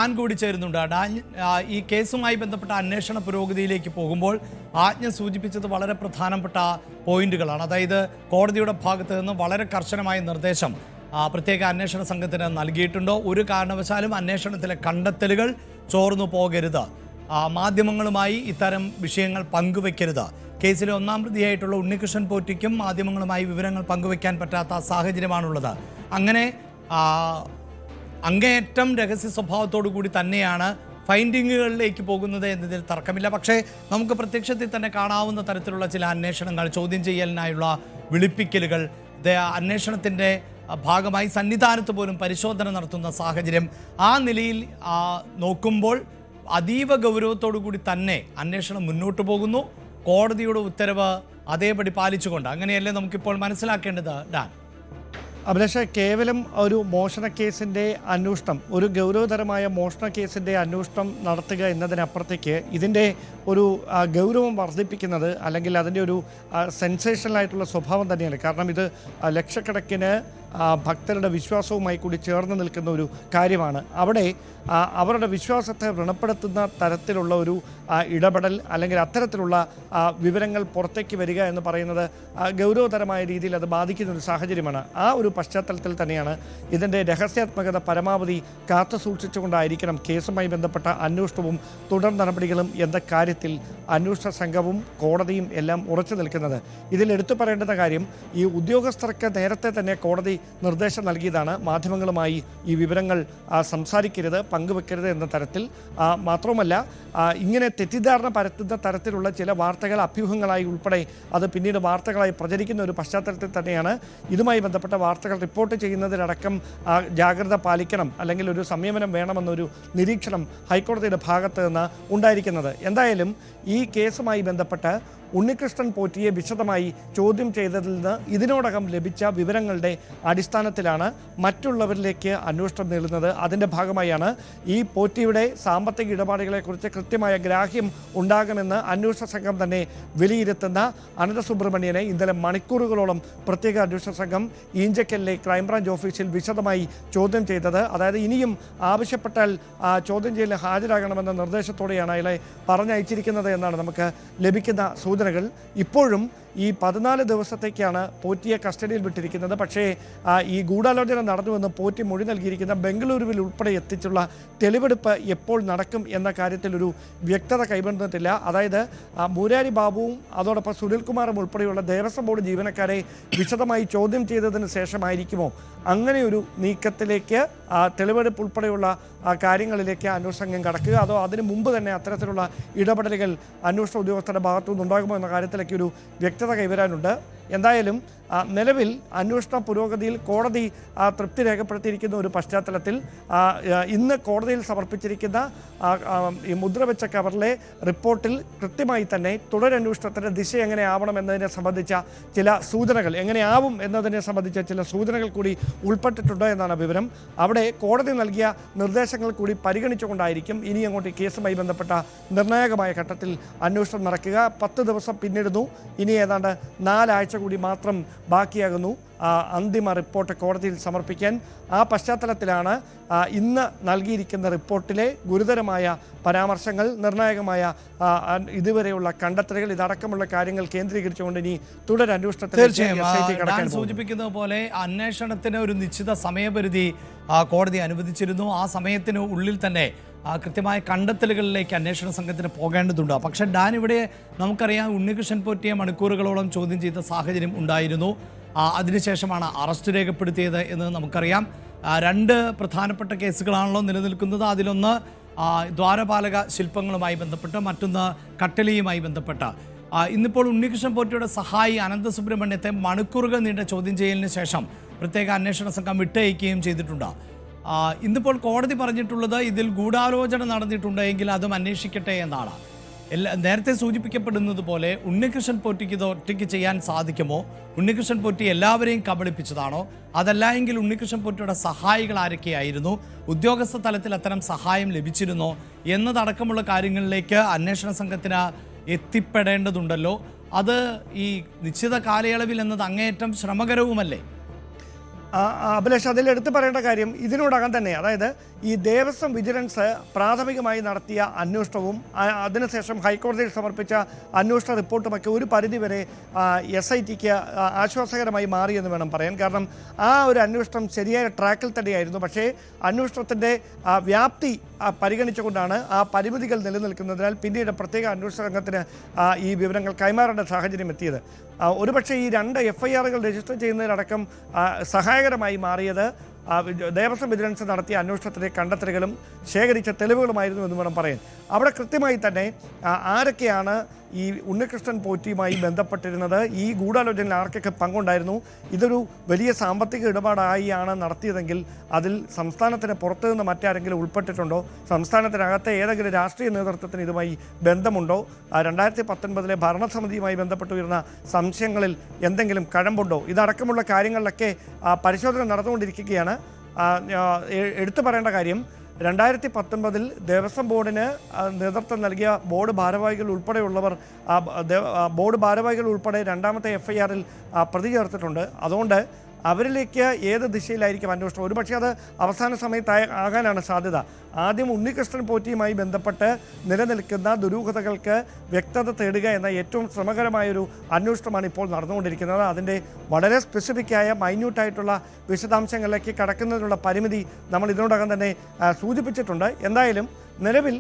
ഞാൻ കൂടി ചേരുന്നുണ്ട്. ഈ കേസുമായി ബന്ധപ്പെട്ട അന്വേഷണ പുരോഗതിയിലേക്ക് പോകുമ്പോൾ ആജ്ഞ സൂചിപ്പിച്ചത് വളരെ പ്രധാനപ്പെട്ട പോയിന്റുകളാണ്. അതായത് കോടതിയുടെ ഭാഗത്ത് നിന്ന് വളരെ കർശനമായ നിർദ്ദേശം പ്രത്യേക അന്വേഷണ സംഘത്തിന് നൽകിയിട്ടുണ്ടോ. ഒരു കാരണവശാലും അന്വേഷണത്തിലെ കണ്ടെത്തലുകൾ ചോർന്നു പോകരുത്, മാധ്യമങ്ങളുമായി ഇത്തരം വിഷയങ്ങൾ പങ്കുവെക്കരുത്. കേസിലെ ഒന്നാം പ്രതിയായിട്ടുള്ള ഉണ്ണികൃഷ്ണൻ പോറ്റിക്കും മാധ്യമങ്ങളുമായി വിവരങ്ങൾ പങ്കുവെക്കാൻ പറ്റാത്ത സാഹചര്യമാണുള്ളത്. അങ്ങനെ അങ്ങേയറ്റം രഹസ്യ സ്വഭാവത്തോടു കൂടി തന്നെയാണ് ഫൈൻഡിങ്ങുകളിലേക്ക് പോകുന്നത് എന്നതിൽ തർക്കമില്ല. പക്ഷേ നമുക്ക് പ്രത്യക്ഷത്തിൽ തന്നെ കാണാവുന്ന തരത്തിലുള്ള ചില അന്വേഷണങ്ങൾ, ചോദ്യം ചെയ്യലിനായുള്ള വിളിപ്പിക്കലുകൾ, അന്വേഷണത്തിൻ്റെ ഭാഗമായി സന്നിധാനത്ത് പോലും പരിശോധന നടത്തുന്ന സാഹചര്യം, ആ നിലയിൽ നോക്കുമ്പോൾ അതീവ ഗൗരവത്തോടു കൂടി തന്നെ അന്വേഷണം മുന്നോട്ട് പോകുന്നു. കോടതിയുടെ ഉത്തരവ് അതേപടി പാലിച്ചുകൊണ്ട്. അങ്ങനെയല്ലേ നമുക്കിപ്പോൾ മനസ്സിലാക്കേണ്ടത് ഡാൻ? അഭിലാഷ്, കേവലം ഒരു മോഷണ കേസിൻ്റെ അന്വേഷണം, ഒരു ഗൗരവതരമായ മോഷണ കേസിൻ്റെ അന്വേഷണം നടത്തുക എന്നതിനപ്പുറത്തേക്ക് ഇതിൻ്റെ ഒരു ഗൗരവം വർദ്ധിപ്പിക്കുന്നത് അല്ലെങ്കിൽ അതിൻ്റെ ഒരു സെൻസേഷണലായിട്ടുള്ള സ്വഭാവം തന്നെയാണ്. കാരണം ഇത് ലക്ഷക്കണക്കിന് ഭക്തരുടെ വിശ്വാസവുമായി കൂടി ചേർന്ന് നിൽക്കുന്ന ഒരു കാര്യമാണ്. അവിടെ അവരുടെ വിശ്വാസത്തെ വ്രണപ്പെടുത്തുന്ന തരത്തിലുള്ള ഒരു ഇടപെടൽ അല്ലെങ്കിൽ അത്തരത്തിലുള്ള വിവരങ്ങൾ പുറത്തേക്ക് വരിക എന്ന് പറയുന്നത് ഗൗരവതരമായ രീതിയിൽ അത് ബാധിക്കുന്ന ഒരു സാഹചര്യമാണ്. ആ ഒരു പശ്ചാത്തലത്തിൽ തന്നെയാണ് ഇതിൻ്റെ രഹസ്യാത്മകത പരമാവധി കാത്തു സൂക്ഷിച്ചുകൊണ്ടായിരിക്കണം കേസുമായി ബന്ധപ്പെട്ട അന്വേഷണവും തുടർ നടപടികളും എന്ന കാര്യത്തിൽ അന്വേഷണ സംഘവും കോടതിയും എല്ലാം ഉറച്ചു നിൽക്കുന്നത്. ഇതിൽ എടുത്തു പറയേണ്ടുന്ന കാര്യം, ഈ ഉദ്യോഗസ്ഥർക്ക് നേരത്തെ തന്നെ കോടതി നിർദ്ദേശം നൽകിയതാണ് മാധ്യമങ്ങളുമായി ഈ വിവരങ്ങൾ സംസാരിക്കരുത്, പങ്കുവെക്കരുത് എന്ന തരത്തിൽ. മാത്രവുമല്ല, ഇങ്ങനെ തെറ്റിദ്ധാരണ പരത്തുന്ന തരത്തിലുള്ള ചില വാർത്തകൾ അഭ്യൂഹങ്ങളായി ഉൾപ്പെടെ അത് പിന്നീട് വാർത്തകളായി പ്രചരിക്കുന്ന ഒരു പശ്ചാത്തലത്തിൽ തന്നെയാണ് ഇതുമായി ബന്ധപ്പെട്ട വാർത്തകൾ റിപ്പോർട്ട് ചെയ്യുന്നതിലടക്കം ജാഗ്രത പാലിക്കണം അല്ലെങ്കിൽ ഒരു സംയമനം വേണമെന്നൊരു നിരീക്ഷണം ഹൈക്കോടതിയുടെ ഭാഗത്ത് നിന്ന് ഉണ്ടായിരിക്കുന്നത്. എന്തായാലും ഈ കേസുമായി ബന്ധപ്പെട്ട് ഉണ്ണികൃഷ്ണൻ പോറ്റിയെ വിശദമായി ചോദ്യം ചെയ്തതിൽ നിന്ന് ഇതിനോടകം ലഭിച്ച വിവരങ്ങളുടെ അടിസ്ഥാനത്തിലാണ് മറ്റുള്ളവരിലേക്ക് അന്വേഷണം നീളുന്നത്. അതിൻ്റെ ഭാഗമായാണ് ഈ പോറ്റിയുടെ സാമ്പത്തിക ഇടപാടുകളെക്കുറിച്ച് കൃത്യമായ ഗ്രാഹ്യം ഉണ്ടാകുമെന്ന് അന്വേഷണ സംഘം തന്നെ വിലയിരുത്തുന്ന അനന്തസുബ്രഹ്മണ്യനെ ഇന്നലെ മണിക്കൂറുകളോളം പ്രത്യേക അന്വേഷണ സംഘം ഈഞ്ചക്കലിലെ ക്രൈംബ്രാഞ്ച് ഓഫീസിൽ വിശദമായി ചോദ്യം ചെയ്തത്. അതായത് ഇനിയും ആവശ്യപ്പെട്ടാൽ ചോദ്യം ചെയ്യലിന് ഹാജരാകണമെന്ന നിർദ്ദേശത്തോടെയാണ് അയാളെ പറഞ്ഞയച്ചിരിക്കുന്നത് എന്നാണ് നമുക്ക് ലഭിക്കുന്ന സൂചനകൾ. ഇപ്പോഴും ഈ 14 ദിവസത്തേക്കാണ് പോറ്റിയെ കസ്റ്റഡിയിൽ വിട്ടിരിക്കുന്നത്. പക്ഷേ ഈ ഗൂഢാലോചന നടന്നുവെന്ന് പോറ്റി മൊഴി നൽകിയിരിക്കുന്ന ബംഗളൂരുവിൽ ഉൾപ്പെടെ എത്തിച്ചുള്ള തെളിവെടുപ്പ് എപ്പോൾ നടക്കും എന്ന കാര്യത്തിൽ ഒരു വ്യക്തത കൈവന്നിട്ടില്ല. അതായത് മുരാരി ബാബുവും അതോടൊപ്പം സുനിൽകുമാറും ഉൾപ്പെടെയുള്ള ദേവസ്വം ബോർഡ് ജീവനക്കാരെ വിശദമായി ചോദ്യം ചെയ്തതിന് ശേഷമായിരിക്കുമോ അങ്ങനെയൊരു നീക്കത്തിലേക്ക്, തെളിവെടുപ്പ് ഉൾപ്പെടെയുള്ള കാര്യങ്ങളിലേക്ക് അന്വേഷണ സംഘം കടക്കുക, അതോ അതിനു മുമ്പ് തന്നെ അത്തരത്തിലുള്ള ഇടപെടലുകൾ അന്വേഷണ ഉദ്യോഗസ്ഥരുടെ ഭാഗത്തുനിന്ന് ഉണ്ടാകുമോ എന്ന കാര്യത്തിലേക്ക് ഒരു വ്യക്തത കൈവരാനുണ്ട്. എന്തായാലും നിലവിൽ അന്വേഷണ പുരോഗതിയിൽ കോടതി തൃപ്തി രേഖപ്പെടുത്തിയിരിക്കുന്ന ഒരു പശ്ചാത്തലത്തിൽ ഇന്ന് കോടതിയിൽ സമർപ്പിച്ചിരിക്കുന്ന ഈ മുദ്രവെച്ച കവറിലെ റിപ്പോർട്ടിൽ കൃത്യമായി തന്നെ തുടരന്വേഷണത്തിൻ്റെ ദിശ എങ്ങനെ ആവണം എന്നതിനെ സംബന്ധിച്ച ചില സൂചനകൾ, എങ്ങനെയാവും എന്നതിനെ സംബന്ധിച്ച ചില സൂചനകൾ കൂടി ഉൾപ്പെട്ടിട്ടുണ്ട് എന്നാണ് വിവരം. അവിടെ കോടതി നൽകിയ നിർദ്ദേശങ്ങൾ കൂടി പരിഗണിച്ചുകൊണ്ടായിരിക്കും ഇനി അങ്ങോട്ട് കേസുമായി ബന്ധപ്പെട്ട നിർണായകമായ ഘട്ടത്തിൽ അന്വേഷണം നടക്കുക. 10 ദിവസം പിന്നിടുന്നു. ഇനി ഏതാണ്ട് 4 ആഴ്ച കൂടി മാത്രം ബാക്കിയാകുന്നു അന്തിമ റിപ്പോർട്ട് കോടതിയിൽ സമർപ്പിക്കാൻ. ആ പശ്ചാത്തലത്തിലാണ് ഇന്ന് നൽകിയിരിക്കുന്ന റിപ്പോർട്ടിലെ ഗുരുതരമായ പരാമർശങ്ങൾ, നിർണായകമായ ഇതുവരെയുള്ള കണ്ടെത്തലുകൾ, ഇതടക്കമുള്ള കാര്യങ്ങൾ കേന്ദ്രീകരിച്ചുകൊണ്ട് ഇനി തുടരന്വേഷണത്തിൽ സൂചിപ്പിക്കുന്നത് പോലെ അന്വേഷണത്തിന് ഒരു നിശ്ചിത സമയപരിധി കോടതി അനുവദിച്ചിരുന്നു. ആ സമയത്തിന് ഉള്ളിൽ തന്നെ കൃത്യമായ കണ്ടെത്തലുകളിലേക്ക് അന്വേഷണ സംഘത്തിന് പോകേണ്ടതുണ്ട്. പക്ഷേ ഡാൻ, ഇവിടെ നമുക്കറിയാം ഉണ്ണികൃഷ്ണൻ പോറ്റിയെ മണിക്കൂറുകളോളം ചോദ്യം ചെയ്ത സാഹചര്യം ഉണ്ടായിരുന്നു. അതിനുശേഷമാണ് അറസ്റ്റ് രേഖപ്പെടുത്തിയത് എന്ന് നമുക്കറിയാം. 2 പ്രധാനപ്പെട്ട കേസുകളാണല്ലോ നിലനിൽക്കുന്നത്. അതിലൊന്ന് ദ്വാരപാലക ശില്പങ്ങളുമായി ബന്ധപ്പെട്ട്, മറ്റൊന്ന് കട്ടലിയുമായി ബന്ധപ്പെട്ട. ഇന്നിപ്പോൾ ഉണ്ണികൃഷ്ണൻ പോറ്റിയുടെ സഹായി അനന്തസുബ്രഹ്മണ്യത്തെ മണിക്കൂറുകൾ നീണ്ട ചോദ്യം ചെയ്യലിന് ശേഷം പ്രത്യേക അന്വേഷണ സംഘം വിട്ടയക്കുകയും ചെയ്തിട്ടുണ്ട്. ഇന്നിപ്പോൾ കോടതി പറഞ്ഞിട്ടുള്ളത് ഇതിൽ ഗൂഢാലോചന നടന്നിട്ടുണ്ടെങ്കിൽ അതും അന്വേഷിക്കട്ടെ എന്നാണ്. നേരത്തെ സൂചിപ്പിക്കപ്പെടുന്നത് പോലെ ഉണ്ണികൃഷ്ണൻ പോറ്റിക്ക് ഇത് ഒറ്റയ്ക്ക് ചെയ്യാൻ സാധിക്കുമോ? ഉണ്ണികൃഷ്ണൻ പോറ്റി എല്ലാവരെയും കബളിപ്പിച്ചതാണോ? അതല്ല എങ്കിൽ ഉണ്ണികൃഷ്ണൻ പോറ്റിയുടെ സഹായികൾ ആരൊക്കെയായിരുന്നു? ഉദ്യോഗസ്ഥ തലത്തിൽ അത്തരം സഹായം ലഭിച്ചിരുന്നോ എന്നതടക്കമുള്ള കാര്യങ്ങളിലേക്ക് അന്വേഷണ സംഘത്തിന് എത്തിപ്പെടേണ്ടതുണ്ടല്ലോ. അത് ഈ നിശ്ചിത കാലയളവിൽ എന്നത് അങ്ങേയറ്റം ശ്രമകരവുമല്ലേ? അഭിലാഷ്, അതിൽ എടുത്തു പറയേണ്ട കാര്യം ഇതിനോടകം തന്നെ, അതായത് ഈ ദേവസ്വം വിജിലൻസ് പ്രാഥമികമായി നടത്തിയ അന്വേഷണവും അതിനുശേഷം ഹൈക്കോടതിയിൽ സമർപ്പിച്ച അന്വേഷണ റിപ്പോർട്ടുമൊക്കെ ഒരു പരിധിവരെ SITക്ക് ആശ്വാസകരമായി മാറിയെന്ന് വേണം പറയാൻ. കാരണം ആ ഒരു അന്വേഷണം ശരിയായ ട്രാക്കിൽ തന്നെയായിരുന്നു. പക്ഷേ അന്വേഷണത്തിൻ്റെ വ്യാപ്തി പരിഗണിച്ചുകൊണ്ടാണ് ആ പരിമിതികൾ നിലനിൽക്കുന്നതിനാൽ പിന്നീട് പ്രത്യേക അന്വേഷണ സംഘത്തിന് ഈ വിവരങ്ങൾ കൈമാറേണ്ട സാഹചര്യം എത്തിയത്. ഒരുപക്ഷെ ഈ 2 FIRകൾ രജിസ്റ്റർ ചെയ്യുന്നതിലടക്കം സഹായകരമായി മാറിയത് ദേവസ്വം വിജിലൻസ് നടത്തിയ അന്വേഷണത്തിലെ കണ്ടെത്തലുകളും ശേഖരിച്ച തെളിവുകളുമായിരുന്നു എന്ന് വേണം പറയാൻ. അവിടെ കൃത്യമായി തന്നെ ആരൊക്കെയാണ് ഈ ഉണ്ണികൃഷ്ണൻ പോറ്റിയുമായി ബന്ധപ്പെട്ടിരുന്നത്, ഈ ഗൂഢാലോചനയിൽ ആർക്കൊക്കെ പങ്കുണ്ടായിരുന്നു, ഇതൊരു വലിയ സാമ്പത്തിക ഇടപാടായാണ് നടത്തിയതെങ്കിൽ അതിൽ സംസ്ഥാനത്തിന് പുറത്തു നിന്ന് മറ്റാരെങ്കിലും ഉൾപ്പെട്ടിട്ടുണ്ടോ, സംസ്ഥാനത്തിനകത്തെ ഏതെങ്കിലും രാഷ്ട്രീയ നേതൃത്വത്തിന് ഇതുമായി ബന്ധമുണ്ടോ, 2019 ഭരണസമിതിയുമായി ബന്ധപ്പെട്ട് വരുന്ന സംശയങ്ങളിൽ എന്തെങ്കിലും കഴമ്പുണ്ടോ, ഇതടക്കമുള്ള കാര്യങ്ങളിലൊക്കെ പരിശോധന നടന്നുകൊണ്ടിരിക്കുകയാണ്. എടുത്തു പറയേണ്ട കാര്യം, 2019 ദേവസ്വം ബോർഡിന് നേതൃത്വം നൽകിയ ബോർഡ് ഭാരവാഹികൾ ഉൾപ്പെടെയുള്ളവർ ബോർഡ് ഭാരവാഹികൾ ഉൾപ്പെടെ 2ാമത്തെ FIRൽ പ്രതി ചേർത്തിട്ടുണ്ട്. അതുകൊണ്ട് അവരിലേക്ക് ഏത് ദിശയിലായിരിക്കും അന്വേഷണം? ഒരുപക്ഷെ അത് അവസാന സമയത്ത് ആകാനാണ് സാധ്യത. ആദ്യം ഉണ്ണികൃഷ്ണൻ പോറ്റിയുമായി ബന്ധപ്പെട്ട് നിലനിൽക്കുന്ന ദുരൂഹതകൾക്ക് വ്യക്തത തേടുക എന്ന ഏറ്റവും ശ്രമകരമായൊരു അന്വേഷണമാണ് ഇപ്പോൾ നടന്നുകൊണ്ടിരിക്കുന്നത്. അതിൻ്റെ വളരെ സ്പെസിഫിക്കായ മൈന്യൂട്ടായിട്ടുള്ള വിശദാംശങ്ങളിലേക്ക് കടക്കുന്നതിനുള്ള പരിമിതി നമ്മൾ ഇതിനോടകം തന്നെ സൂചിപ്പിച്ചിട്ടുണ്ട്. എന്തായാലും നിലവിൽ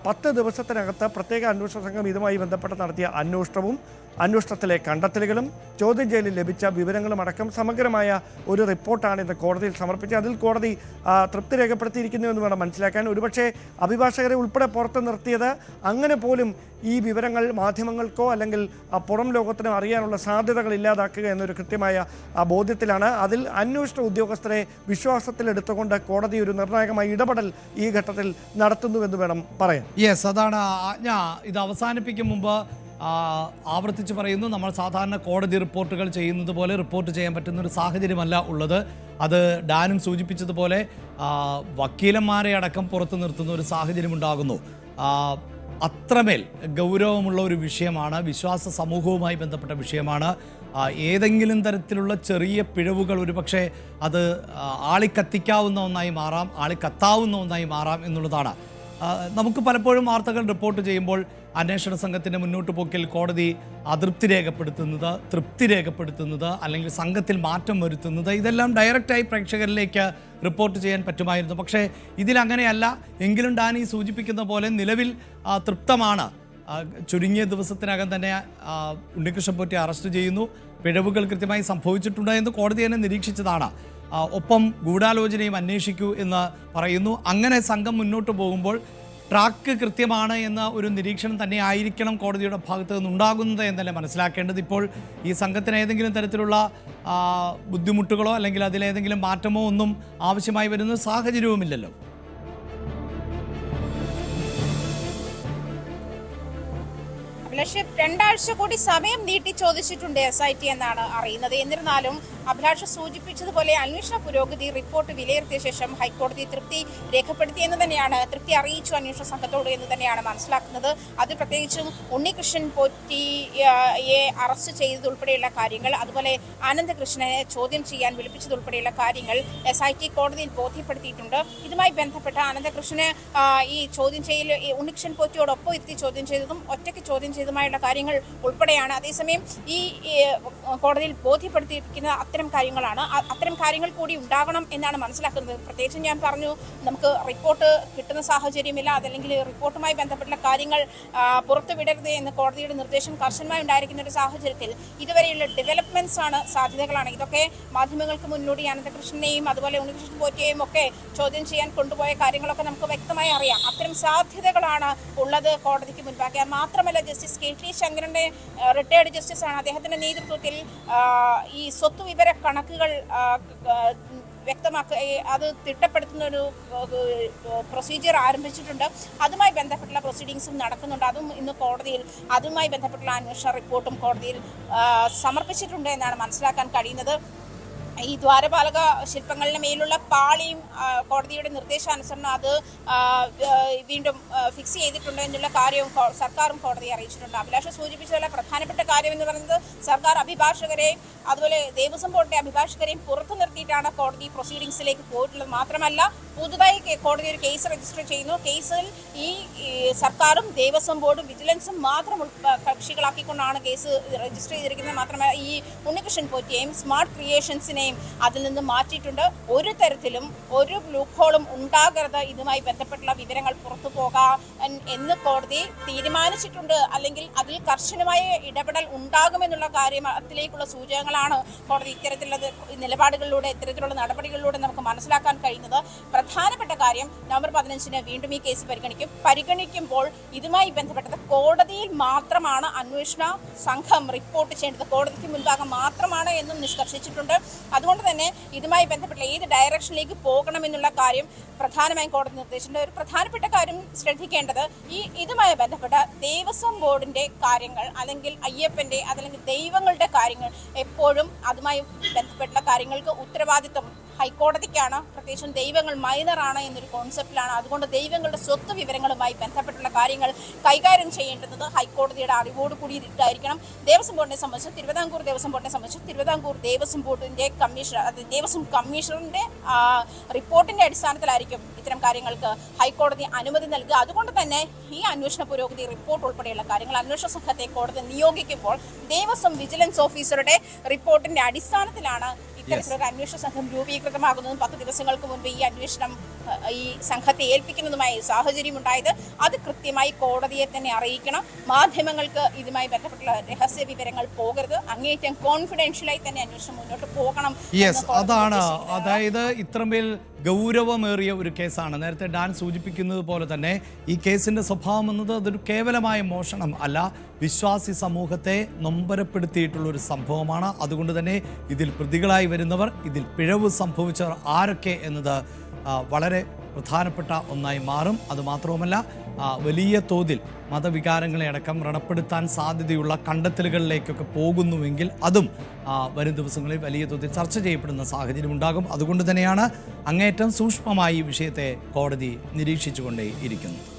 10 ദിവസത്തിനകത്ത് പ്രത്യേക അന്വേഷണ സംഘം ഇതുമായി ബന്ധപ്പെട്ട് നടത്തിയ അന്വേഷണവും അന്വേഷണത്തിലെ കണ്ടെത്തലുകളും ചോദ്യം ചെയ്യലിൽ ലഭിച്ച വിവരങ്ങളും അടക്കം സമഗ്രമായ ഒരു റിപ്പോർട്ടാണ് ഇന്ന് കോടതിയിൽ സമർപ്പിച്ചത്. അതിൽ കോടതി തൃപ്തി രേഖപ്പെടുത്തിയിരിക്കുന്നു എന്ന് വേണം മനസ്സിലാക്കാൻ. ഒരുപക്ഷെ അഭിഭാഷകരെ ഉൾപ്പെടെ പുറത്ത് നിർത്തിയത് അങ്ങനെ പോലും ഈ വിവരങ്ങൾ മാധ്യമങ്ങൾക്കോ അല്ലെങ്കിൽ പുറം ലോകത്തിനോ അറിയാനുള്ള സാധ്യതകൾ ഇല്ലാതാക്കുക എന്നൊരു കൃത്യമായ ബോധ്യത്തിലാണ്. അതിൽ അന്വേഷണ ഉദ്യോഗസ്ഥരെ വിശ്വാസത്തിലെടുത്തുകൊണ്ട് കോടതി ഒരു നിർണായകമായ ഇടപെടൽ ഈ ഘട്ടത്തിൽ നടത്തുന്നുവെന്ന് വേണം പറയാൻ. യെസ്, അതാണ് ആജ്ഞ. ഇത് അവസാനിപ്പിക്കും മുമ്പ് ആവർത്തിച്ച് പറയുന്നു, നമ്മൾ സാധാരണ കോടതി റിപ്പോർട്ടുകൾ ചെയ്യുന്നത് പോലെ റിപ്പോർട്ട് ചെയ്യാൻ പറ്റുന്ന ഒരു സാഹചര്യമല്ല ഉള്ളത്. അത് ഡാനും സൂചിപ്പിച്ചതുപോലെ വക്കീലന്മാരെ അടക്കം പുറത്തു നിർത്തുന്ന ഒരു സാഹചര്യം ഉണ്ടാകുന്നു. അത്രമേൽ ഗൗരവമുള്ള ഒരു വിഷയമാണ്, വിശ്വാസ സമൂഹവുമായി ബന്ധപ്പെട്ട വിഷയമാണ്. ഏതെങ്കിലും തരത്തിലുള്ള ചെറിയ പിഴവുകൾ ഒരുപക്ഷെ അത് ആളിക്കത്തിക്കാവുന്ന ഒന്നായി മാറാം, ആളിക്കത്താവുന്ന ഒന്നായി മാറാം എന്നുള്ളതാണ്. നമുക്ക് പലപ്പോഴും വാർത്തകൾ റിപ്പോർട്ട് ചെയ്യുമ്പോൾ അന്വേഷണ സംഘത്തിൻ്റെ മുന്നോട്ട് പോക്കിൽ കോടതി അതൃപ്തി രേഖപ്പെടുത്തുന്നത്, തൃപ്തി രേഖപ്പെടുത്തുന്നത്, അല്ലെങ്കിൽ സംഘത്തിൽ മാറ്റം വരുത്തുന്നത്, ഇതെല്ലാം ഡയറക്റ്റായി പ്രേക്ഷകരിലേക്ക് റിപ്പോർട്ട് ചെയ്യാൻ പറ്റുമായിരുന്നു. പക്ഷേ ഇതിലങ്ങനെയല്ല. എങ്കിലും ഡാനി സൂചിപ്പിക്കുന്ന പോലെ നിലവിൽ തൃപ്തമാണ്. ചുരുങ്ങിയ ദിവസത്തിനകം തന്നെ ഉണ്ണികൃഷ്ണൻ പോറ്റി അറസ്റ്റ് ചെയ്യുന്നു. പിഴവുകൾ കൃത്യമായി സംഭവിച്ചിട്ടുണ്ട് എന്ന് കോടതി തന്നെ നിരീക്ഷിച്ചതാണ്. ഒപ്പം ഗൂഢാലോചനയും അന്വേഷിക്കൂ എന്ന് പറയുന്നു. അങ്ങനെ സംഘം മുന്നോട്ട് പോകുമ്പോൾ ട്രാക്ക് കൃത്യമാണ് എന്ന ഒരു നിരീക്ഷണം തന്നെ ആയിരിക്കണം കോടതിയുടെ ഭാഗത്ത് നിന്നുണ്ടാകുന്നത് എന്നല്ലേ മനസ്സിലാക്കേണ്ടത്. ഇപ്പോൾ ഈ സംഘത്തിന് ഏതെങ്കിലും തരത്തിലുള്ള ബുദ്ധിമുട്ടുകളോ അല്ലെങ്കിൽ അതിലേതെങ്കിലും മാറ്റമോ ഒന്നും ആവശ്യമായി വരുന്ന സാഹചര്യവുമില്ലല്ലോ. അഭിലാഷ്, 2 ആഴ്ച കൂടി സമയം നീട്ടി ചോദിച്ചിട്ടുണ്ട് SIT എന്നാണ് അറിയുന്നത്. എന്നിരുന്നാലും അഭിലാഷ് സൂചിപ്പിച്ചതുപോലെ അന്വേഷണ പുരോഗതി റിപ്പോർട്ട് വിലയിരുത്തിയ ശേഷം ഹൈക്കോടതി തൃപ്തി രേഖപ്പെടുത്തി എന്ന് തന്നെയാണ്, തൃപ്തി അറിയിച്ചു അന്വേഷണ സംഘത്തോട് എന്ന് തന്നെയാണ് മനസ്സിലാക്കുന്നത്. അത് പ്രത്യേകിച്ചും ഉണ്ണികൃഷ്ണൻ പോറ്റിയെ അറസ്റ്റ് ചെയ്തതുൾപ്പെടെയുള്ള കാര്യങ്ങൾ, അതുപോലെ അനന്തകൃഷ്ണനെ ചോദ്യം ചെയ്യാൻ വിളിപ്പിച്ചതുൾപ്പെടെയുള്ള കാര്യങ്ങൾ SIT കോടതിയിൽ ബോധ്യപ്പെടുത്തിയിട്ടുണ്ട്. ഇതുമായി ബന്ധപ്പെട്ട അനന്തകൃഷ്ണനെ ഈ ചോദ്യം ചെയ്യൽ ഉണ്ണികൃഷ്ണൻ പോറ്റിയോടൊപ്പം എത്തി ചോദ്യം ചെയ്തതും ഒറ്റയ്ക്ക് ചോദ്യം ചെയ്തതുമായുള്ള കാര്യങ്ങൾ ഉൾപ്പെടെയാണ്. അതേസമയം ഈ കോടതിയിൽ ബോധ്യപ്പെടുത്തിയിരിക്കുന്ന അത്തരം കാര്യങ്ങളാണ്. അത്തരം കാര്യങ്ങൾ കൂടി ഉണ്ടാകണം എന്നാണ് മനസ്സിലാക്കുന്നത്. പ്രത്യേകിച്ചും ഞാൻ പറഞ്ഞു, നമുക്ക് റിപ്പോർട്ട് കിട്ടുന്ന സാഹചര്യമില്ല, അതല്ലെങ്കിൽ റിപ്പോർട്ടുമായി ബന്ധപ്പെട്ട കാര്യങ്ങൾ പുറത്തുവിടരുത് എന്ന് കോടതിയുടെ നിർദ്ദേശം കർശനമായി ഉണ്ടായിരിക്കുന്ന ഒരു സാഹചര്യത്തിൽ ഇതുവരെയുള്ള ഡെവലപ്മെന്റ്സ് ആണ്, സാധ്യതകളാണ്. ഇതൊക്കെ മാധ്യമങ്ങൾക്ക് മുന്നോടി അനന്തകൃഷ്ണനെയും അതുപോലെ ഉണ്ണികൃഷ്ണൻ പോറ്റിയെയും ഒക്കെ ചോദ്യം ചെയ്യാൻ കൊണ്ടുപോയ കാര്യങ്ങളൊക്കെ നമുക്ക് വ്യക്തമായി അറിയാം. അത്തരം സാധ്യതകളാണ് ഉള്ളത് കോടതിക്ക് മുൻപാകെ. മാത്രമല്ല, ജസ്റ്റിസ് KT ശങ്കരന്റെ റിട്ടയർഡ് ജസ്റ്റിസ് ആണ്. അദ്ദേഹത്തിന്റെ നേതൃത്വത്തിൽ ഈ സ്വത്ത് വിവര കണക്കുകൾ അത് തിട്ടപ്പെടുത്തുന്ന ഒരു പ്രൊസീജിയർ ആരംഭിച്ചിട്ടുണ്ട്. അതുമായി ബന്ധപ്പെട്ടുള്ള പ്രൊസീഡിങ്സും നടക്കുന്നുണ്ട്. അതും ഇന്ന് കോടതിയിൽ അതുമായി ബന്ധപ്പെട്ടുള്ള അന്വേഷണ റിപ്പോർട്ടും കോടതിയിൽ സമർപ്പിച്ചിട്ടുണ്ട് എന്നാണ് മനസ്സിലാക്കാൻ കഴിയുന്നത്. ഈ ദ്വാരപാലക ശില്പങ്ങളുടെ മേലുള്ള പാളിയും കോടതിയുടെ നിർദ്ദേശാനുസരണം അത് വീണ്ടും ഫിക്സ് ചെയ്തിട്ടുണ്ട് എന്നുള്ള കാര്യവും സർക്കാരും കോടതിയെ അറിയിച്ചിട്ടുണ്ട്. അഭിലാഷ് സൂചിപ്പിച്ചതുപോലെ പ്രധാനപ്പെട്ട കാര്യം എന്ന് പറയുന്നത് സർക്കാർ അഭിഭാഷകരെയും അതുപോലെ ദേവസ്വം ബോർഡിന്റെ അഭിഭാഷകരെയും പുറത്തു നിർത്തിയിട്ടാണ് കോടതി പ്രൊസീഡിംഗ്സിലേക്ക് പോയിട്ടുള്ളത്. മാത്രമല്ല പുതുതായി കോടതി ഒരു കേസ് രജിസ്റ്റർ ചെയ്യുന്നു. കേസിൽ ഈ സർക്കാരും ദേവസ്വം ബോർഡും വിജിലൻസും മാത്രം കക്ഷികളാക്കിക്കൊണ്ടാണ് കേസ് രജിസ്റ്റർ ചെയ്തിരിക്കുന്നത്. മാത്രമല്ല ഈ ഉണ്ണികൃഷ്ണൻ പോറ്റിയെയും സ്മാർട്ട് ക്രിയേഷൻസിനെയും അതിൽ നിന്ന് മാറ്റിയിട്ടുണ്ട്. ഒരു തരത്തിലും ഒരു ലൂപ്പ് ഹോളും ഉണ്ടാകരുത്, ഇതുമായി ബന്ധപ്പെട്ടുള്ള വിവരങ്ങൾ പുറത്തു പോകാൻ എന്ന് കോടതി തീരുമാനിച്ചിട്ടുണ്ട്. അല്ലെങ്കിൽ അതിൽ കർശനമായ ഇടപെടൽ ഉണ്ടാകുമെന്നുള്ള കാര്യത്തിലേക്കുള്ള സൂചനകളാണ് കോടതി ഇത്തരത്തിലുള്ള നിലപാടുകളിലൂടെ ഇത്തരത്തിലുള്ള നടപടികളിലൂടെ നമുക്ക് മനസ്സിലാക്കാൻ കഴിയുന്നത്. പ്രധാനപ്പെട്ട കാര്യം നവംബർ 15 വീണ്ടും ഈ കേസ് പരിഗണിക്കുമ്പോൾ ഇതുമായി ബന്ധപ്പെട്ടത് കോടതിയിൽ മാത്രമാണ് അന്വേഷണ സംഘം റിപ്പോർട്ട് ചെയ്യേണ്ടത്, കോടതിക്ക് മുൻപാകെ മാത്രമാണ് എന്നും നിഷ്കർഷിച്ചിട്ടുണ്ട്. അതുകൊണ്ട് തന്നെ ഇതുമായി ബന്ധപ്പെട്ട ഏത് ഡയറക്ഷനിലേക്ക് പോകണമെന്നുള്ള കാര്യം പ്രധാനമായും കോടതി നിർദ്ദേശിച്ചിട്ടുണ്ട്. ഒരു പ്രധാനപ്പെട്ട കാര്യം ശ്രദ്ധിക്കേണ്ടത് ഇതുമായി ബന്ധപ്പെട്ട ദേവസ്വം ബോർഡിന്റെ കാര്യങ്ങൾ അല്ലെങ്കിൽ അയ്യപ്പന്റെ അതല്ലെങ്കിൽ ദൈവങ്ങളുടെ കാര്യങ്ങൾ എപ്പോഴും അതുമായി ബന്ധപ്പെട്ട കാര്യങ്ങൾക്ക് ഉത്തരവാദിത്വം ഹൈക്കോടതിക്കാണ്. പ്രത്യേകിച്ചും ദൈവങ്ങൾ മൈനറാണ് എന്നൊരു കോൺസെപ്റ്റിലാണ്. അതുകൊണ്ട് ദൈവങ്ങളുടെ സ്വത്ത് വിവരങ്ങളുമായി ബന്ധപ്പെട്ടുള്ള കാര്യങ്ങൾ കൈകാര്യം ചെയ്യേണ്ടുന്നത് ഹൈക്കോടതിയുടെ അറിവോട് കൂടിയിട്ടായിരിക്കണം. ദേവസ്വം ബോർഡിനെ സംബന്ധിച്ച് തിരുവിതാംകൂർ ദേവസ്വം ബോർഡിനെ സംബന്ധിച്ച് തിരുവിതാംകൂർ ദേവസ്വം ബോർഡിന്റെ ദേവസ്വം കമ്മീഷണറിന്റെ റിപ്പോർട്ടിന്റെ അടിസ്ഥാനത്തിലായിരിക്കും ഇത്തരം കാര്യങ്ങൾക്ക് ഹൈക്കോടതി അനുമതി നൽകുക. അതുകൊണ്ട് തന്നെ ഈ അന്വേഷണ പുരോഗതി റിപ്പോർട്ട് ഉൾപ്പെടെയുള്ള കാര്യങ്ങൾ അന്വേഷണ സംഘത്തെ കോടതി നിയോഗിക്കുമ്പോൾ ദേവസ്വം വിജിലൻസ് ഓഫീസറുടെ റിപ്പോർട്ടിന്റെ അടിസ്ഥാനത്തിലാണ് ഇത്തരത്തിലൊരു അന്വേഷണ സംഘം രൂപീകൃതമാകുന്നതും 10 ദിവസങ്ങൾക്ക് മുൻപ് ഈ അന്വേഷണം ഈ സംഘത്തെ ഏൽപ്പിക്കുന്നതുമായ സാഹചര്യം ഉണ്ടായത്. അത് കൃത്യമായി കോടതിയെ തന്നെ അറിയിക്കണം. മാധ്യമങ്ങൾക്ക് ഇതുമായി ബന്ധപ്പെട്ടുള്ള രഹസ്യ വിവരങ്ങൾ പോകരുത്. അങ്ങേയറ്റം കോൺഫിഡൻഷ്യലായി തന്നെ അന്വേഷണം മുന്നോട്ട് പോകണം. അതാണ്, അതായത് ഇത്രമേൽ ഗൗരവമേറിയ ഒരു കേസാണ്. നേരത്തെ ഡാൻ സൂചിപ്പിക്കുന്നത് പോലെ തന്നെ ഈ കേസിന്റെ സ്വഭാവം എന്നത് അതൊരു കേവലമായ മോഷണം അല്ല, വിശ്വാസി സമൂഹത്തെ നൊമ്പരപ്പെടുത്തിയിട്ടുള്ള ഒരു സംഭവമാണ്. അതുകൊണ്ട് തന്നെ ഇതിൽ പ്രതികളായി വരുന്നവർ, ഇതിൽ പിഴവ് സംഭവിച്ചവർ ആരൊക്കെ എന്നത് വളരെ പ്രധാനപ്പെട്ട ഒന്നായി മാറും. അതുമാത്രവുമല്ല, വലിയ തോതിൽ മതവികാരങ്ങളെ അടക്കം വ്രണപ്പെടുത്താൻ സാധ്യതയുള്ള കണ്ടെത്തലുകളിലേക്കൊക്കെ പോകുന്നുവെങ്കിൽ അതും വരും ദിവസങ്ങളിൽ വലിയ തോതിൽ ചർച്ച ചെയ്യപ്പെടുന്ന സാഹചര്യം ഉണ്ടാകും. അതുകൊണ്ട് തന്നെയാണ് അങ്ങേയറ്റം സൂക്ഷ്മമായി ഈ വിഷയത്തെ കോടതി നിരീക്ഷിച്ചുകൊണ്ടേയിരിക്കുന്നത്.